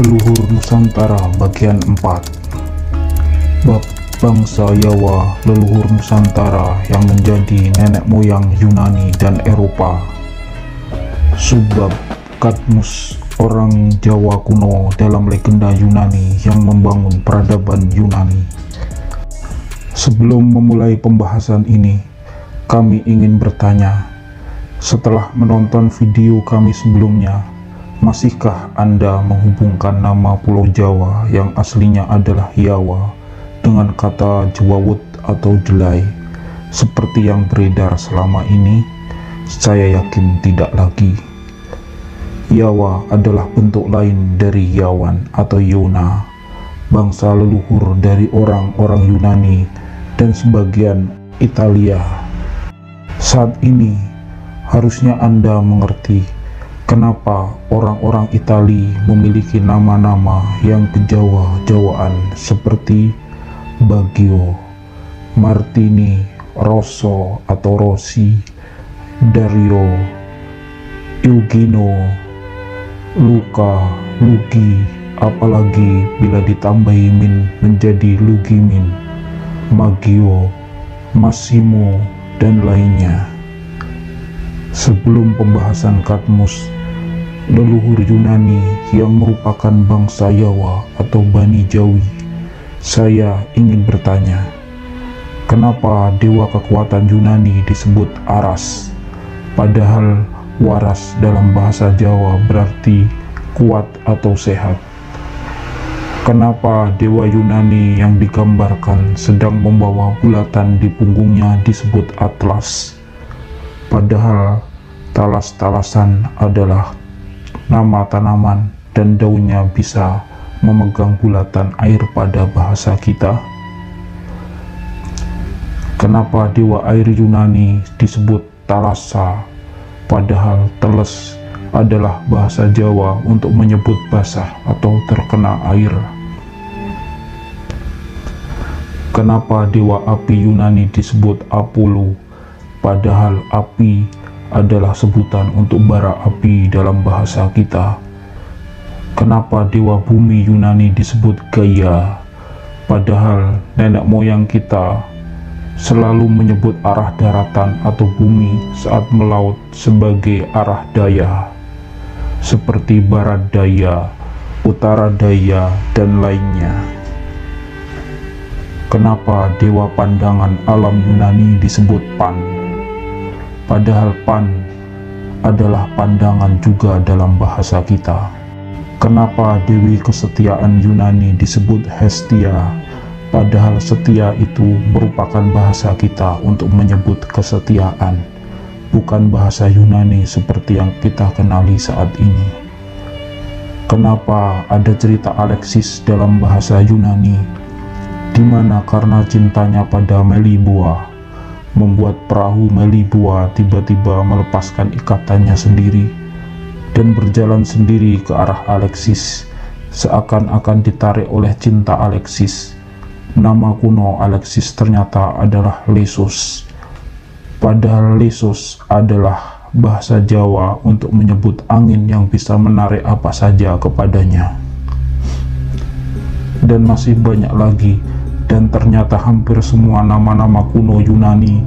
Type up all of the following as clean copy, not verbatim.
Leluhur Nusantara bagian 4. Bab bangsa Jawa, leluhur Nusantara yang menjadi nenek moyang Yunani dan Eropa. Subbab Kadmus, orang Jawa kuno dalam legenda Yunani yang membangun peradaban Yunani. Sebelum memulai pembahasan ini, kami ingin bertanya, setelah menonton video kami sebelumnya, masihkah Anda menghubungkan nama Pulau Jawa yang aslinya adalah Jawa dengan kata Jewawut atau Jelai seperti yang beredar selama ini? Saya yakin tidak lagi. Jawa adalah bentuk lain dari Yawan atau Yona, bangsa leluhur dari orang-orang Yunani dan sebagian Italia. Saat ini harusnya Anda mengerti kenapa orang-orang Itali memiliki nama-nama yang kejawa-jawaan seperti Baggio, Martini, Rosso atau Rossi, Dario, Eugenio, Luca, Lugi, apalagi bila ditambahi min menjadi Lugimin, Maggio, Massimo, dan lainnya. Sebelum pembahasan Kadmus, leluhur Yunani yang merupakan bangsa Jawa atau Bani Jawi, saya ingin bertanya, kenapa dewa kekuatan Yunani disebut Aras, padahal waras dalam bahasa Jawa berarti kuat atau sehat? Kenapa dewa Yunani yang digambarkan sedang membawa bulatan di punggungnya disebut Atlas, padahal talas-talasan adalah nama tanaman dan daunnya bisa memegang bulatan air pada bahasa kita? Kenapa dewa air Yunani disebut Thalassa, padahal teles adalah bahasa Jawa untuk menyebut basah atau terkena air? Kenapa dewa api Yunani disebut Apollo, padahal api adalah sebutan untuk bara api dalam bahasa kita? Kenapa dewa bumi Yunani disebut Gaia, padahal nenek moyang kita selalu menyebut arah daratan atau bumi saat melaut sebagai arah daya, seperti barat daya, utara daya, dan lainnya? Kenapa dewa pandangan alam Yunani disebut Pan, padahal Pan adalah pandangan juga dalam bahasa kita? Kenapa dewi kesetiaan Yunani disebut Hestia, padahal setia itu merupakan bahasa kita untuk menyebut kesetiaan, bukan bahasa Yunani seperti yang kita kenali saat ini? Kenapa ada cerita Alexis dalam bahasa Yunani, di mana karena cintanya pada Meliboa, membuat perahu Meliboa tiba-tiba melepaskan ikatannya sendiri dan berjalan sendiri ke arah Alexis, seakan-akan ditarik oleh cinta Alexis. Nama kuno Alexis ternyata adalah Lesos, padahal Lesos adalah bahasa Jawa untuk menyebut angin yang bisa menarik apa saja kepadanya. Dan masih banyak lagi, dan ternyata hampir semua nama-nama kuno Yunani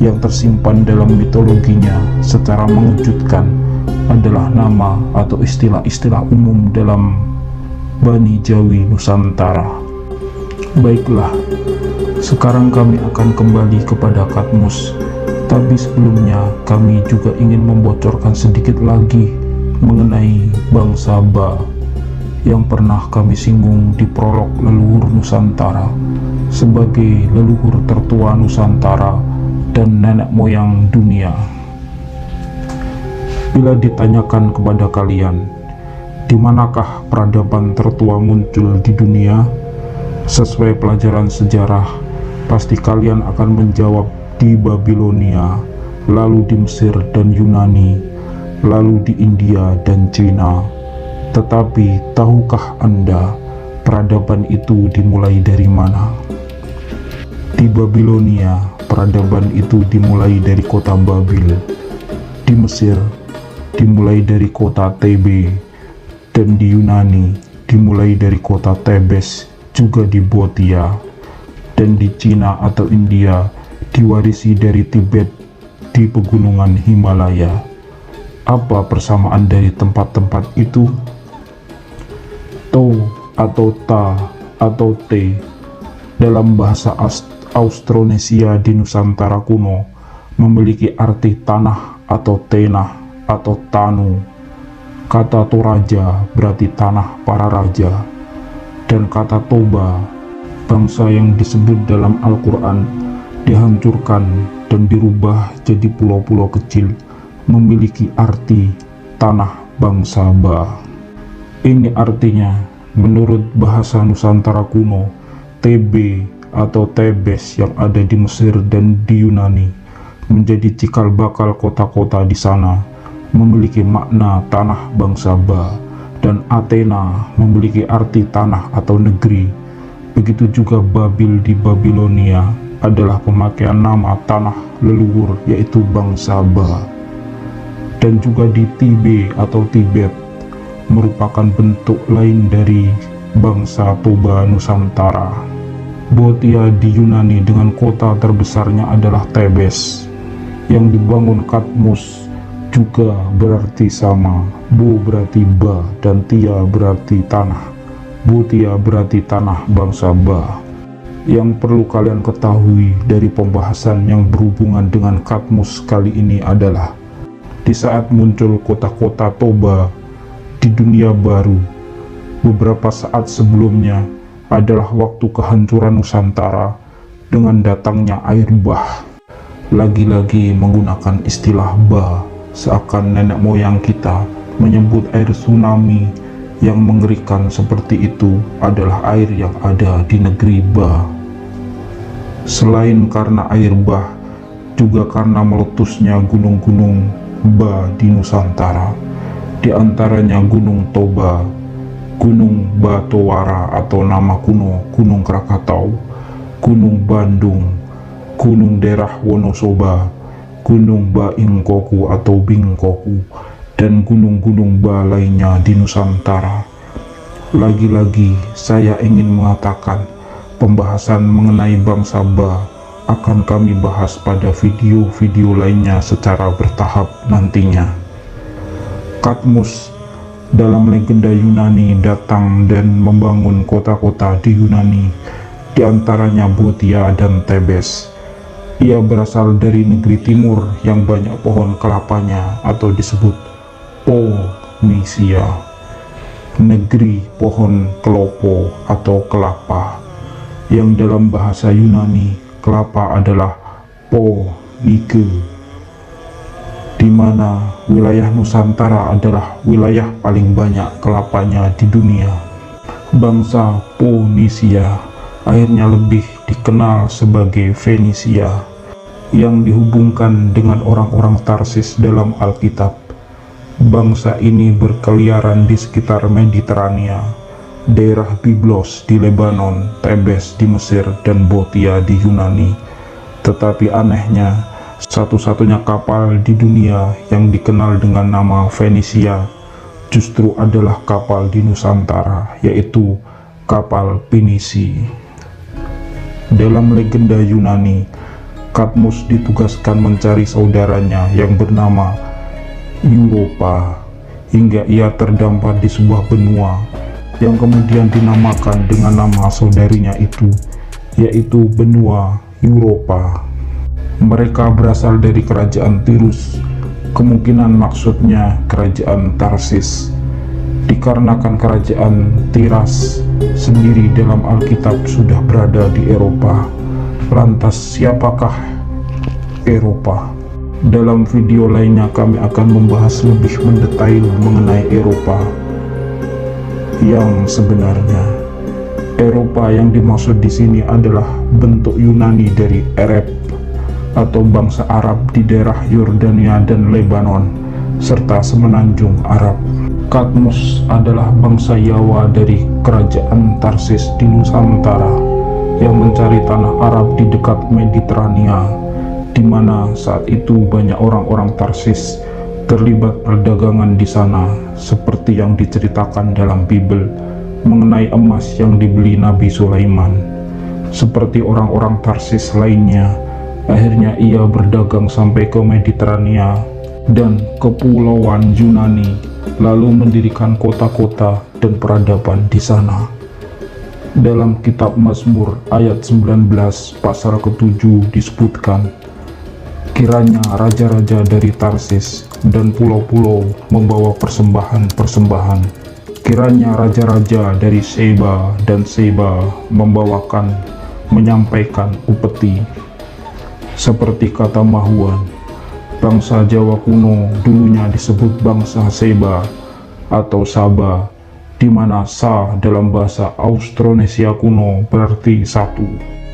yang tersimpan dalam mitologinya secara mengejutkan adalah nama atau istilah-istilah umum dalam Bani Jawi Nusantara. Baiklah, sekarang kami akan kembali kepada Kadmus, tapi sebelumnya kami juga ingin membocorkan sedikit lagi mengenai bangsa Ba yang pernah kami singgung di prolog leluhur Nusantara sebagai leluhur tertua Nusantara dan nenek moyang dunia. Bila ditanyakan kepada kalian, di manakah peradaban tertua muncul di dunia? Sesuai pelajaran sejarah, pasti kalian akan menjawab di Babilonia, lalu di Mesir dan Yunani, lalu di India dan Cina. Tetapi tahukah Anda peradaban itu dimulai dari mana? Di Babilonia, peradaban itu dimulai dari kota Babil. Di Mesir, dimulai dari kota Thebe, dan di Yunani dimulai dari kota Tebes, juga di Bhotia, dan di Cina atau India diwarisi dari Tibet di pegunungan Himalaya. Apa persamaan dari tempat-tempat itu? To atau ta atau te dalam bahasa Austronesia di Nusantara kuno memiliki arti tanah atau tenah atau tanu. Kata Toraja berarti tanah para raja, dan kata Toba, bangsa yang disebut dalam Al-Quran, dihancurkan dan dirubah jadi pulau-pulau kecil, memiliki arti tanah bangsa Ba. Ini artinya, menurut bahasa Nusantara kuno, TB atau Tebes yang ada di Mesir dan di Yunani menjadi cikal bakal kota-kota di sana, memiliki makna tanah bangsa Ba, dan Athena memiliki arti tanah atau negeri. Begitu juga Babil di Babilonia adalah pemakaian nama tanah leluhur, yaitu bangsa Ba. Dan juga di Tibe atau Tibet merupakan bentuk lain dari bangsa Toba Nusantara. Bhotia di Yunani dengan kota terbesarnya adalah Tebes yang dibangun Kadmus, juga berarti sama. Bo berarti Ba dan Tia berarti tanah. Bhotia berarti tanah bangsa Ba. Yang perlu kalian ketahui dari pembahasan yang berhubungan dengan Kadmus kali ini adalah di saat muncul kota-kota Toba di dunia baru, beberapa saat sebelumnya adalah waktu kehancuran Nusantara dengan datangnya air bah. Lagi-lagi menggunakan istilah bah, seakan nenek moyang kita menyebut air tsunami yang mengerikan seperti itu adalah air yang ada di negeri Ba. Selain karena air bah, juga karena meletusnya gunung-gunung Ba di Nusantara, di antaranya Gunung Toba, Gunung Batowara atau nama kuno Gunung Krakatau, Gunung Bandung, Gunung Derah Wonosoba, Gunung Baingkoku atau Bingkoku, dan gunung-gunung Ba lainnya di Nusantara. Lagi-lagi saya ingin mengatakan pembahasan mengenai bangsa Ba akan kami bahas pada video-video lainnya secara bertahap nantinya. Kadmus dalam legenda Yunani datang dan membangun kota-kota di Yunani, di antaranya Bhotia dan Tebes. Ia berasal dari negeri timur yang banyak pohon kelapanya atau disebut Ponisia, negeri pohon kelopo atau kelapa, yang dalam bahasa Yunani kelapa adalah Ponike, di mana wilayah Nusantara adalah wilayah paling banyak kelapanya di dunia. Bangsa Ponisia akhirnya lebih dikenal sebagai Fenisia, yang dihubungkan dengan orang-orang Tarsis dalam Alkitab. Bangsa ini berkeliaran di sekitar Mediterania, daerah Byblos di Lebanon, Tebes di Mesir, dan Bhotia di Yunani. Tetapi anehnya, satu-satunya kapal di dunia yang dikenal dengan nama Fenisia justru adalah kapal di Nusantara, yaitu kapal Pinisi. Dalam legenda Yunani, Kadmus ditugaskan mencari saudaranya yang bernama Europa hingga ia terdampar di sebuah benua yang kemudian dinamakan dengan nama saudarinya itu, yaitu benua Europa. Mereka berasal dari kerajaan Tirus, kemungkinan maksudnya kerajaan Tarsis, dikarenakan kerajaan Tiras sendiri dalam Alkitab sudah berada di Eropa. Lantas siapakah Eropa? Dalam video lainnya kami akan membahas lebih mendetail mengenai Eropa yang sebenarnya. Eropa yang dimaksud di sini adalah bentuk Yunani dari Arab atau bangsa Arab di daerah Yordania dan Lebanon serta semenanjung Arab. Kadmus adalah bangsa Yawa dari kerajaan Tarsis di Nusantara yang mencari tanah Arab di dekat Mediterania, di mana saat itu banyak orang-orang Tarsis terlibat perdagangan di sana, seperti yang diceritakan dalam Bible mengenai emas yang dibeli Nabi Sulaiman. Seperti orang-orang Tarsis lainnya, akhirnya ia berdagang sampai ke Mediterania dan kepulauan Yunani, lalu mendirikan kota-kota dan peradaban di sana. Dalam kitab Mazmur ayat 19 pasal ke-7 disebutkan, kiranya raja-raja dari Tarsis dan pulau-pulau membawa persembahan-persembahan. Kiranya raja-raja dari Seba dan Seba menyampaikan upeti. Seperti kata Mahuan, bangsa Jawa kuno dulunya disebut bangsa Seba atau Saba, di mana Sa dalam bahasa Austronesia kuno berarti satu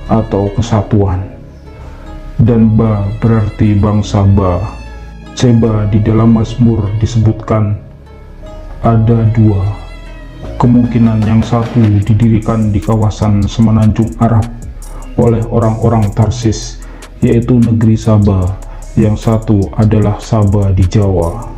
atau kesatuan, dan Ba berarti bangsa Ba. Seba di dalam Mazmur disebutkan ada dua. Kemungkinan yang satu didirikan di kawasan semenanjung Arab oleh orang-orang Tarsis, yaitu negeri Saba. Yang satu adalah Saba di Jawa.